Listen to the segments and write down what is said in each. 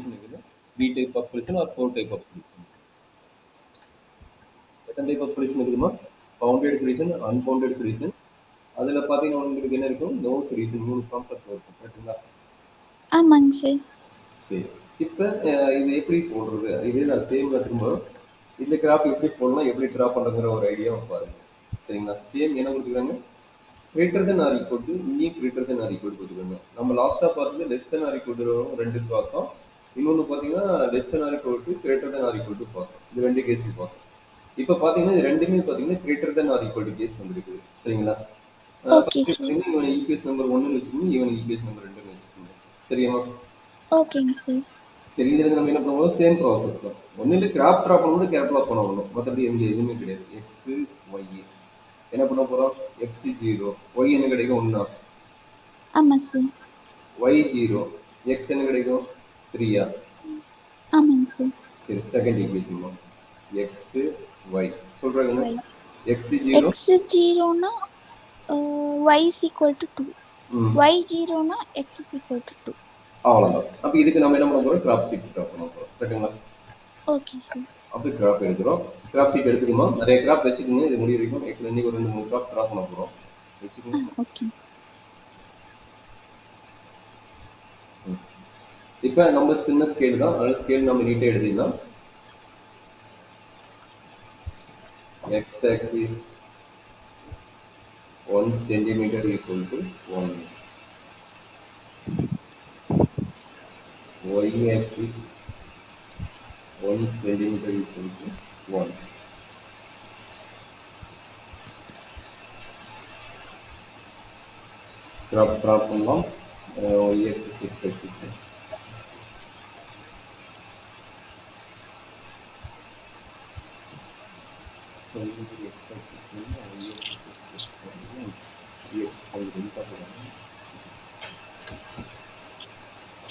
இருக்குது. 3 type of collision or 4 type of collision. எத்தனை type of collision இருக்குமா? Bounded collision, unbounded collision. அதுல பாத்தீங்கன்னா உங்களுக்கு என்ன இருக்கும்? நோ collision 3 கான்செப்ட் இருக்கும். கரெக்ட்டுங்களா? ஆமாங்க சார். சரி. இப்ப இது எப்படி போடுறது? இதே நான் சேம் திரும்ப இந்த கிராஃப் எப்படி போடலாம், எப்படி டிரா பண்றதுங்கிற ஒரு ஐடியாவை பாருங்க. சரிங்களா? சேம் என்ன கொடுத்துருக்காங்க? Greater than or equal to இங்கே கிரேட்டர் தென் ஆர் ஈக்குவல் கொடுத்துருக்காங்க. நம்ம லாஸ்டா பார்த்தது less than or equal to ரெண்டு பார்த்தோம். இன்னொன்று பார்த்தீங்கன்னா less than or equal to greater than or equal to பார்த்தோம். இது ரெண்டு கேஸுக்கு பார்த்தோம். இப்போ பார்த்தீங்கன்னா இது ரெண்டுமே பார்த்தீங்கன்னா greater than or equal to case வந்திருக்கு. சரிங்களா? Okay sir. இவன் ஈக்குவேஷன் நம்பர் 1 வச்சுக்கோங்க, இவன் ஈக்குவேஷன் நம்பர் 2 வச்சுக்கோங்க. சரியாமா? ஓகேங்க சார். சரி, இதுல நம்ம என்ன பண்ணுவோம்? சேம் ப்ராசஸ் தான். ஒன்றும் கிராப் ட்ராப் பண்ணும்போது கேர்ஃபுல்லாக பண்ணணும். மற்றபடி எதுவுமே கிடையாது. எக்ஸ் ஒய் என்ன பண்ண போறோம்? எக்ஸ் 0, ஒய் என்ன கிடைக்கும்? 1. ஆமாம் சார். ஒய் 0, எக்ஸ் என்ன கிடைக்கும்? 3. ஆமாங்க சார். சரி, செகண்ட் ஈக்குவேஷன் எக்ஸ் ஒய் சொல்றாங்க. y X 0 x 0னா y is equal to 2. y 0னா x is equal to 2. அவ்வளோதான். அப்போ இதுக்கு நம்ம என்ன பண்ண போறோம்? கிராப் ஷீட் ட்ரா பண்ண போறோம். சரிங்களா? Okay sir. அப்போ கிராப் எடுக்கிறோம். கிராப் ஷீட் எடுத்துக்கணும். நிறைய கிராப் வச்சுக்கோங்க. இது முடிய வரைக்கும் ஆக்சுவலி இன்னைக்கு ஒரு 2-3 கிராப் ட்ரா பண்ண போறோம். வச்சுக்கோங்க. ஓகேங்க சார். இப்போ நம்ம சின்ன ஸ்கேல் தான். அதனால ஸ்கேல் நம்ம நீட்டாக எழுதிடலாம். X axis 1 centimeter equal to 1. Y axis 1 centimeter equal to 1. Drop பண்ணலாம். Y axis X axis. So இது X axis Y axis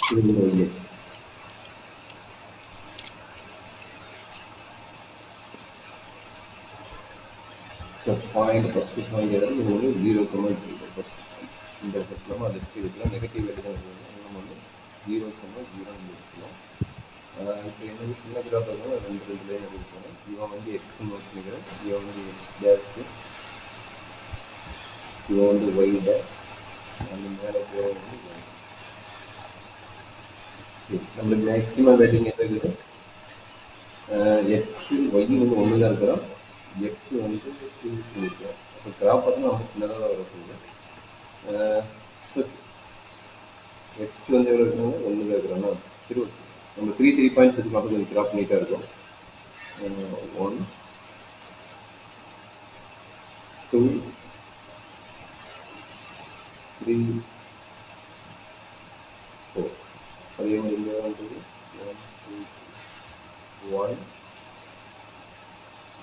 Y axis. So point first point எதாவது ஒரு 0,0 first point. இந்த இடத்துல நம்ம லெஃப்ட் சைடு இருக்கலாம். நெகட்டிவ் எடுக்கணும். நம்ம வந்து 0,0 எடுக்கலாம். இப்போ என்னது சின்ன கிராஃப் இருந்தாலும் ரெண்டு லைன் எடுக்கணும். இவன் வந்து எக்ஸ் நோட் பண்ணிக்கிறேன். இவன் வந்து எக்ஸ் டேஷ், இவன் வந்து ஒய் டேஷ், அந்த மேலே போகிறவங்க வந்து ஒய். சரி, நம்மளுக்கு மேக்ஸிமம் வேல்யூ என்ன இருக்குது? எக்ஸ் ஒய் வந்து ஒன்று தான் இருக்கிறோம். எக்ஸ் வந்து 2 சொல்லியிருக்கோம். அப்போ கிராஃப் பார்த்தா நம்ம சின்னதாக தான் வரப்போகுது. எக்ஸ் வந்து எவ்வளோ இருக்கிறாங்க? 1 தான் இருக்கிறோன்னா சரி, ஓகே. நம்ம 3 பாயிண்ட்ஸ் வச்சு மட்டும் கொஞ்சம் கிராஃப் நீட்டாக இருக்கும். 1 2 3 4. அதே மாதிரி இங்கே வந்து 1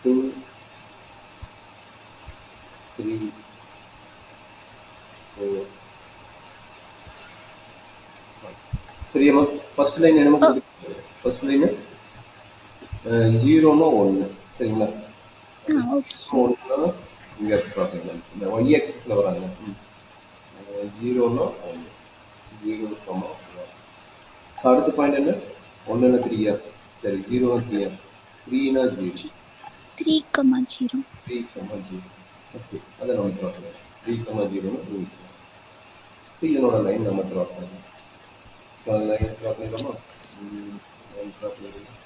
2 3 4. சரியாம்மா? ஃபர்ஸ்ட் லைன் என்னமோ கொடுத்துருக்கு. ஃபர்ஸ்ட் லைனு 0னா 1. சரிங்களா? Okay sir. 1னா இங்கே பார்க்கலாம். இந்த ஒய் ஆக்சிஸில் வராங்க. 0னா 1. 0, அடுத்த பாயிண்ட் என்ன? 1னா 3. சரி, 0னா 3. 3னா 0. 3,0. 3,0. ஓகே, அதை நம்ம ட்ரா பண்ணலாம். 3,0னா 2. இதனோட லைன் நம்ம ட்ரா பண்ணலாம். ஸோ லைன் ட்ரா பண்ணிடலாமா? லைன் ட்ரா பண்ணிடலாம்.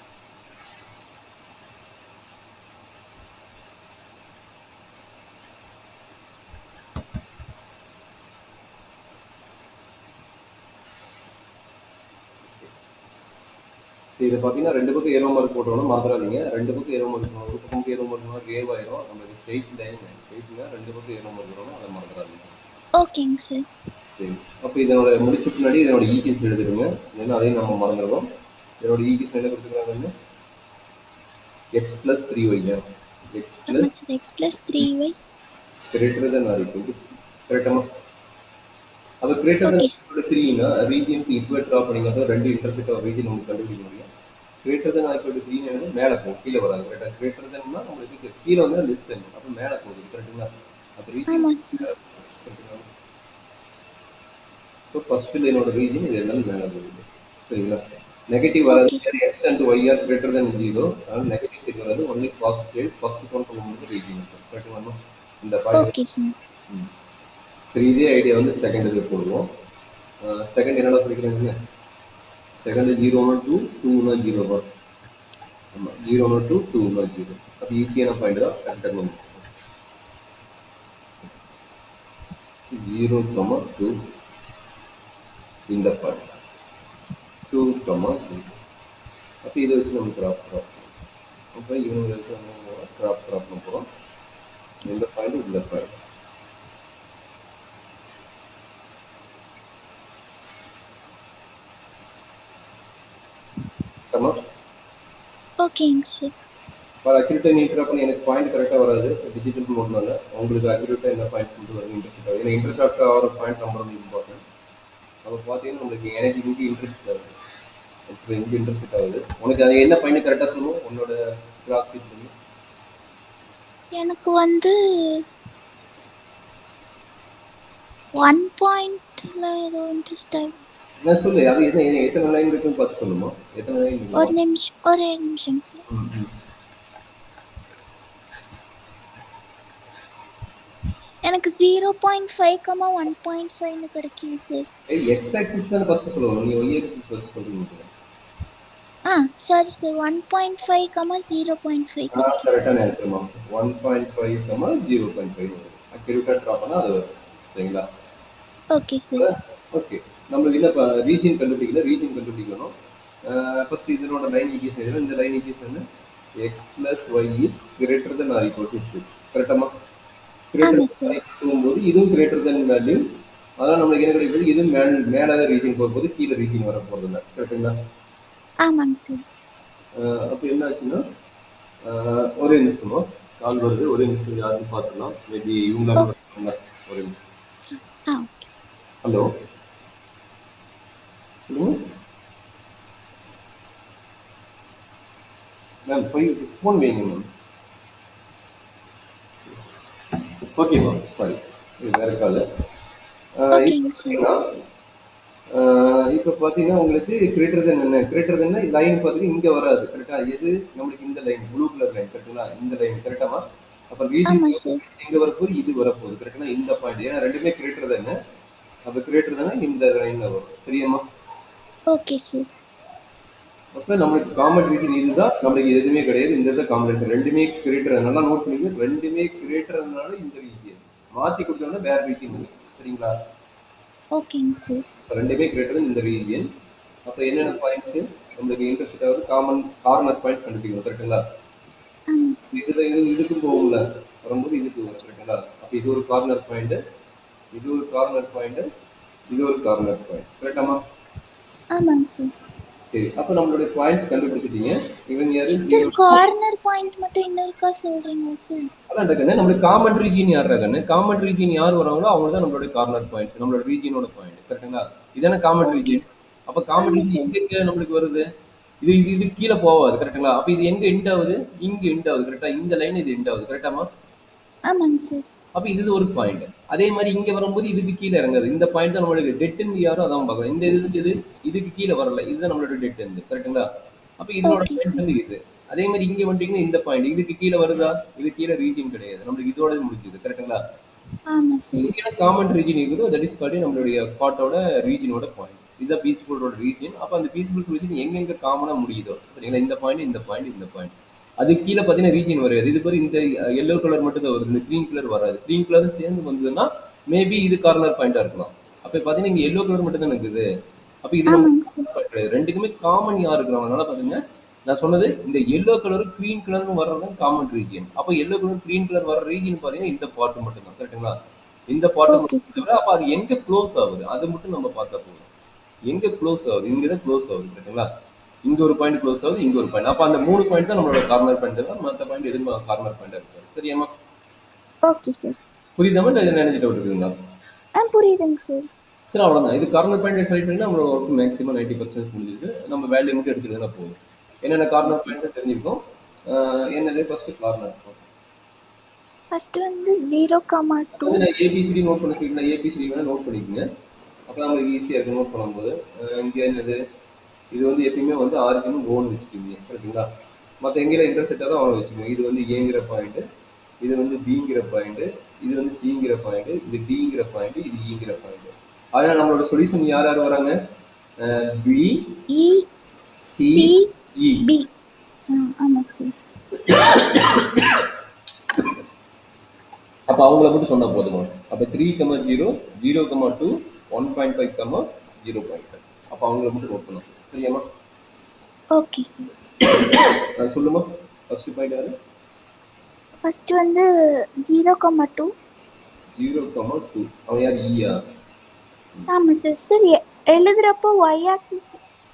சரி, இதை பார்த்தீங்கன்னா ரெண்டு பக்கம் ஏரோ மார்க் போட்டோம்னா மறந்துடாதீங்க. ரெண்டு பக்கம் ஏரோ மார்க் இருக்கணும். ஒரு பக்கம் ஏரோ மார்க்னா வேவ் ஆயிரும். நம்மளுக்கு ஸ்ட்ரெயிட் லைன் ஸ்ட்ரெயிட்னா ரெண்டு பக்கம் ஏரோ மார்க் இருக்கணும். அதை மறந்துடாதீங்க. ஓகேங்க சார். சரி, அப்போ இதனோட முடிச்ச பின்னாடி இதனோட ஈக்குவேஷன் எழுதிருங்க. ஏன்னா அதையும் நம்ம மறந்துடுவோம். இதனோட ஈக்குவேஷன் என்ன கொடுத்துருக்காங்க? X plus 3y. X plus 3y greater than or equal to 3. கரெக்டாமா? அப்போ கிரேட்டர் தென் 3னா ரீஜியன் ஈக்குவல் ட்ரா பண்ணிங்க. அப்போ ரெண்டு இன்டர்செக்ட் ஆஃப் ரீஜியன் உங்களுக்கு கண்டுபிடிக்க முடியும். Greater than or equal to 3 வந்து மேலே போகும், கீழே வராது. கரெக்டாக? கிரேட்டர் தென்னா நம்மளுக்கு கீழே வந்து லெஸ் தென், அப்போ மேலே போகுது. கரெக்டுங்களா? அப்போ ரீஜியன் இப்போ ஃபர்ஸ்ட் லைனோட ரீஜன் இது எல்லாமே மேலே போகுது. சரிங்களா? நெகட்டிவ் வராது. Okay sir. X and y are greater than 0. அதனால நெகட்டிவ் சைடு வராது. Only positive side. First count பண்ணும்போது ரீஜியன் இருக்கும். கரெக்ட்டுங்களா? இந்த பாயிண்ட். Okay sir. ம். சரி, இதே ஐடியா வந்து செகண்ட் இது போடுவோம். செகண்ட் என்னடா சொல்லிக்கிறீங்க? செகண்ட் 0னா 2, 2னா 0 தான். ஆமா, 0னா 2, 2னா 0. அது ஈஸியான பாயிண்ட் தான். கரெக்டாக முடிச்சிடும். 0, 2 இந்த பாயிண்ட் 2, 0. அப்போ இதை வச்சு நம்ம ட்ராப் அப்போ இவங்க வச்சு நம்ம ட்ராப் பண்ண போகிறோம். இந்த பாயிண்ட் இந்த பாயிண்ட். ஆமா, ஓகேங்க சார். அக்யூரேட்டாக நீ ட்ராப் பண்ணி எனக்கு பாயிண்ட் கரெக்டாக வராது. டிஜிட்டல் மோட்னால உங்களுக்கு அக்யூரேட்டாக என்ன பாயிண்ட்ஸ் மட்டும் வருது இன்ட்ரெஸ்ட் ஆகுது. ஏன்னா இன்ட்ரெஸ்ட் ஆகிற பாயிண்ட் நம்பர் வந்து இம்பார்ட்டன்ட். அப்போ பார்த்தீங்கன்னா உங்களுக்கு எனக்கு இங்கே இன்ட்ரெஸ்ட் ஆகுது. ஆக்சுவலாக இங்கே இன்ட்ரெஸ்ட் ஆகுது. உனக்கு அது என்ன பாயிண்ட் கரெக்டாக சொல்லணும் உன்னோட கிராஃப் ஷீட் பண்ணி? எனக்கு வந்து 1 பாயிண்ட்ல ஏதோ இன்ட்ரெஸ்ட் ஆகுது. நான் சொல்லு, அது என்ன எத்தனை லைன் இருக்குன்னு பார்த்து சொல்லுமா? எத்தனை லைன் இருக்கு? ஒரே நிமிஷம் சார். எனக்கு 0.5, 1.5 கிடைக்குது சார். எக்ஸ் ஆக்சிஸ் தான் ஃபர்ஸ்ட் சொல்லுவோம். நீ ஒய் ஆக்சிஸ் ஃபர்ஸ்ட் சொல்றீங்க. சாரி சார், 1.5, 0.5 கிடைக்குது. கரெக்டான ஆன்சர்மா. 1.5, 0.5 வரும். அக்யூரேட்டா ட்ரா பண்ணா அது வரும். சரிங்களா? Okay sir. ஓகே, நம்மளுக்கு என்ன ரீஜன் கண்டுபிடிக்கணும். ஃபர்ஸ்ட் இதனோட லைன் ஈக்குவேஷன் எதுனா இந்த லைன் ஈக்குவேஷன் வந்து x plus y is greater than or equal to 2. கரெக்டாமா? Greater போகும்போது இதுவும் கிரேட்டர் தென் வேல்யூ. அதனால நம்மளுக்கு என்ன கிடைக்குது? இது மேலே ரீஜன் போகும்போது கீழே ரீஜன் வர போகிறது இல்லை. கரெக்டுங்களா? ஆமாங்க சார். அப்போ என்ன ஆச்சுன்னா ஒரே நிமிஷமா கால் வருது. ஒரே நிமிஷம் யாருன்னு பார்த்துக்கலாம். மேபி இவங்க ஒரே நிமிஷம். ஹலோ, மேம் போய் ஃபோன் வைங்க மேம். ஓகே மேம், சாரி, இது வேற கால். இப்போ பார்த்தீங்கன்னா உங்களுக்கு கிரேட்டர் தென் என்ன? கிரேட்டர் தென் லைன் பார்த்தீங்கன்னா இங்கே வராது. கரெக்டா? எது நம்மளுக்கு இந்த லைன் ப்ளூ கலர் லைன். கரெக்டுங்களா? இந்த லைன் கரெக்டாமா? அப்போ ரீஜன் எங்கே வரப்போகுது? இது வரப்போகுது. கரெக்டுங்களா? இந்த பாயிண்ட். ஏன்னா ரெண்டுமே கிரேட்டர் தானே. அப்போ கிரேட்டர் தானே இந்த லைனில் வரும். சரியாம்மா? Okay sir. அப்போ நம்மளுக்கு காமன் ரீஜன் இதுதான். நம்மளுக்கு எதுவுமே கிடையாது. இந்த இதை காம்பினேஷன் ரெண்டுமே கிரேட்டர். நல்லா நோட் பண்ணிக்க. ரெண்டுமே கிரேட்டர்னால இந்த ரீஜன் மாற்றி கொடுத்தோம்னா வேற ரீஜன். சரிங்களா? ஓகேங்க சார். ரெண்டுமே கிரேட்டர் இந்த ரீஜன். அப்போ என்னென்ன பாயிண்ட்ஸ் உங்களுக்கு இன்ட்ரெஸ்ட் ஆகுது? கார்னர் பாயிண்ட் கண்டுபிடிக்கணும். கரெக்டுங்களா? இதுக்கும் போகும்ல வரும்போது இதுக்கு வரும். கரெக்டுங்களா? அப்போ இது ஒரு கார்னர் பாயிண்ட், இது ஒரு கார்னர் பாயிண்ட், இது ஒரு கார்னர் பாயிண்ட். கரெக்டாமா? ஆமாங்க சார். சரி, அப்போ நம்மளுடைய பாயிண்ட்ஸ் கண்டுபிடிச்சிட்டீங்க. இவன் யாரு? சார் கார்னர் பாயிண்ட் மட்டும் இன்னொருக்கா சொல்றீங்க சார்? அதான் கண்ணு, நம்மளுக்கு காமன் ரீஜன் யார் கண்ணு? காமன் ரீஜன் யார் வராங்களோ அவங்க தான் நம்மளுடைய கார்னர் பாயிண்ட்ஸ், நம்மளோட ரீஜனோட பாயிண்ட். கரெக்டுங்களா? இதான காமன் ரீஜன். அப்போ காமன் ரீஜன் எங்க நம்மளுக்கு வருது? இது இது கீழே போகாது. கரெக்டுங்களா? அப்போ இது எங்க எண்ட் ஆகுது? இங்க எண்ட் ஆகுது. கரெக்டா? இந்த லைன் இது எண்ட் ஆகுது. கரெக்டாமா? ஆமாங்க சார். அப்போ இது ஒரு பாயிண்ட். அதே மாதிரி இங்க வரும்போது இதுக்கு கீழே இறங்குது. இந்த பாயிண்ட் தான் நம்மளுக்கு டெட் எண்ட் யாரோ அதான் பார்க்கலாம். இந்த இதுக்கு கீழே வரல. இதுதான் நம்மளோட டெட் எண்ட். கரெக்டுங்களா? அப்போ இதனோட பாயிண்ட் வந்து இது. அதே மாதிரி இங்க வந்துட்டீங்கன்னா இந்த பாயிண்ட் இதுக்கு கீழே வருதா? இது கீழே ரீஜன் கிடையாது. நம்மளுக்கு இதோட முடிஞ்சது. கரெக்டுங்களா? ஆமா சார். இங்க காமன் ரீஜன் இருக்குதோ தட் இஸ் கால்ட் நம்மளுடைய பார்ட்டோட ரீஜனோட பாயிண்ட். இதுதான் பீஸ்ஃபுல்லோட ரீஜன். அப்போ அந்த பீஸ்ஃபுல் ரீஜன் எங்கெங்க காமனா முடியுதோ, சரிங்களா? இந்த பாயிண்ட், இந்த பாயிண்ட், இந்த பாயிண்ட். அது கீழே பார்த்தீங்கன்னா ரீஜன் வராது. இது பேர் இந்த எல்லோ கலர் மட்டும் தான் வருது. இந்த க்ரீன் கலர் வராது. க்ரீன் கலர் சேர்ந்து வந்ததுன்னா மேபி இது கார்னர் பாயிண்டா இருக்கலாம். அப்போ பார்த்தீங்கன்னா இங்கே எல்லோ கலர் மட்டும் தான் இருக்குது. அப்போ இது ரெண்டுக்குமே காமன் யார் இருக்கிறவங்கனால பார்த்தீங்கன்னா நான் சொன்னது இந்த எல்லோ கலர் க்ரீன் கலர்னு வர்றது காமன் ரீஜன். அப்போ எல்லோ கலர் க்ரீன் கலர் வர ரீஜன் பார்த்தீங்கன்னா இந்த பார்ட் மட்டும் தான். கரெக்டுங்களா? இந்த பார்ட் மட்டும். அப்போ அது எங்க க்ளோஸ் ஆகுது அது மட்டும் நம்ம பார்த்தா போதும். எங்க க்ளோஸ் ஆகுது? இங்கே தான் க்ளோஸ் ஆகுது. கரெக்டுங்களா? இங்க ஒரு பாயிண்ட் க்ளோஸ் ஆகுது, இங்க ஒரு பாயிண்ட். அப்ப அந்த 3 பாயிண்ட் தான் நம்மளோட கார்னர் பாயிண்ட் தான். மற்ற பாயிண்ட் எதுவும் கார்னர் பாயிண்டா இருக்காது. சரியாமா? Okay sir. புரியுதாமா? இல்லை நினைச்சிட்டு விட்டுருக்குங்களா? புரியுதுங்க சார். சரி, அவ்வளோதான். இது கார்னர் பாயிண்ட் செலக்ட் பண்ணி நம்மளோட ஒர்க் மேக்ஸிமம் 90% முடிஞ்சிருக்கு. நம்ம வேல்யூ மட்டும் எடுத்துக்கிட்டா போதும். என்னென்ன கார்னர் பாயிண்ட் தெரிஞ்சிருக்கோம். என்னது ஃபர்ஸ்ட் கார்னர் ஃபர்ஸ்ட் வந்து 0,2. நான் ஏபிசிடி நோட் பண்ணிக்கிறீங்களா? ஏபிசிடி வேணா நோட் பண்ணிக்கோங்க. அப்போ நம்மளுக்கு ஈஸியாக இருக்கும் நோட் பண்ணும்போது. இங்கே என்னது இது வந்து எப்பயுமே வந்து ஆரிஜினும் ஓன்னு வச்சுக்கோங்க, கரெக்டுங்களா? மற்ற எங்கேயும் இன்டர்செக்டாக தான் அவங்க வச்சுக்கோங்க. இது வந்து ஏங்கிற பாயிண்ட், இது வந்து பிங்கிற பாயிண்ட், இது வந்து சிங்கிற பாயிண்ட், இது டிங்கிற பாயிண்ட், இது ஈங்கிற பாயிண்ட். அதனால நம்மளோட சொல்யூஷன் யார் யார் வராங்க? பி, சி, இ. பி. ஆமா சார். அப்ப அவங்கள மட்டும் சொன்னா போதுமா? அப்ப 3,0, 0,2, 1.5, 0.5. அப்ப அவங்கள மட்டும் நோட் பண்ணணும். சரியாமா? Okay sir. சொல்லுமா. ஃபர்ஸ்ட் பாயிண்ட் யாரு? ஃபர்ஸ்ட் வந்து 0,2. 0,2. அவன் யார்? ஈயா? ஆமா சார். சார் எழுதுறப்போ y ஆக்சிஸ்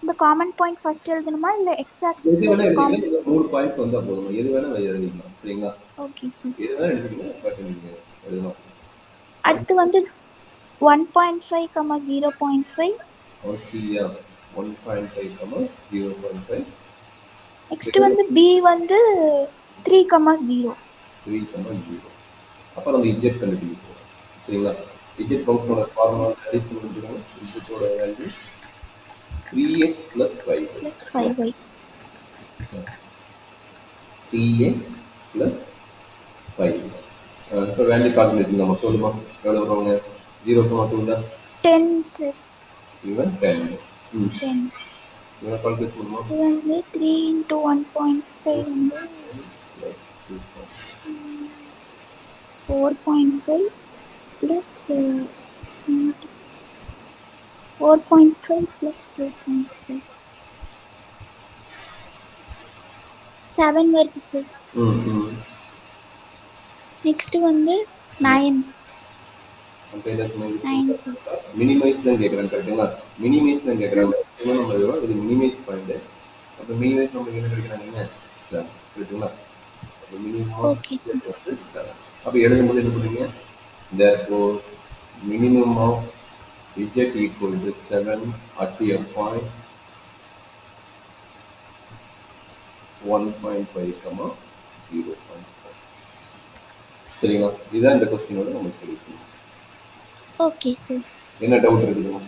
இந்த காமன் பாயிண்ட் ஃபர்ஸ்ட் எழுதணுமா இல்ல x ஆக்சிஸ் எது வேணா எழுதிக்கலாம். இந்த 3 பாயிண்ட்ஸ் வந்தா போதுமா? எது வேணா எழுதிக்கலாம். சரிங்களா? Okay sir. எது வேணா எழுதிக்கலாம். பட் நீங்க எழுதலாம். அடுத்து வந்து 1.5, 0.5. சியா 1.5, 0.5. நெக்ஸ்ட் வந்து b வந்து 3,0. 3,0. அப்ப நம்ம இஜெட் கண்டுபிடிப்போம். சரிங்களா? இஜெட் ஃபங்க்ஷனோட ஃபார்முலா அடிஷன் பண்ணிடுங்க. இஜெட்டோட value 3x plus 5y. Plus 5y. 3x plus 5. இப்போ வேல்யூ கால்குலேஷன் நம்ம சொல்லுமா? எவ்வளோ வருவாங்க? 0,2 10 சார். இவன் 10. 10. இவன் கால்குலேஷன் பண்ணுமா? இது வந்து 3 into 1.5 வந்து 4.5 plus 4.5 plus 2.5 7 வருது சார். நெக்ஸ்ட் வந்து 9. மினிமைஸ் தான் கேட்குறாங்க, கரெக்டுங்களா? மினிமைஸ் தான் கேட்குறாங்க. நம்ம இது மினிமைஸ் பாயிண்ட். அப்போ மினிமைஸ் நமக்கு என்ன கிடைக்கிறாங்க? 7, கரெக்டுங்களா? அப்போ மினிமம் ஓகே சார். 7. அப்போ எழுதும்போது என்ன பண்ணுவீங்க? therefore minimum of z equal to 7 at a point 1.5, 0.5. சரிங்களா? இதுதான் இந்த கொஸ்டினோட நம்ம சொல்யூஷன். Okay sir. என்ன டவுட் இருக்குதுங்க?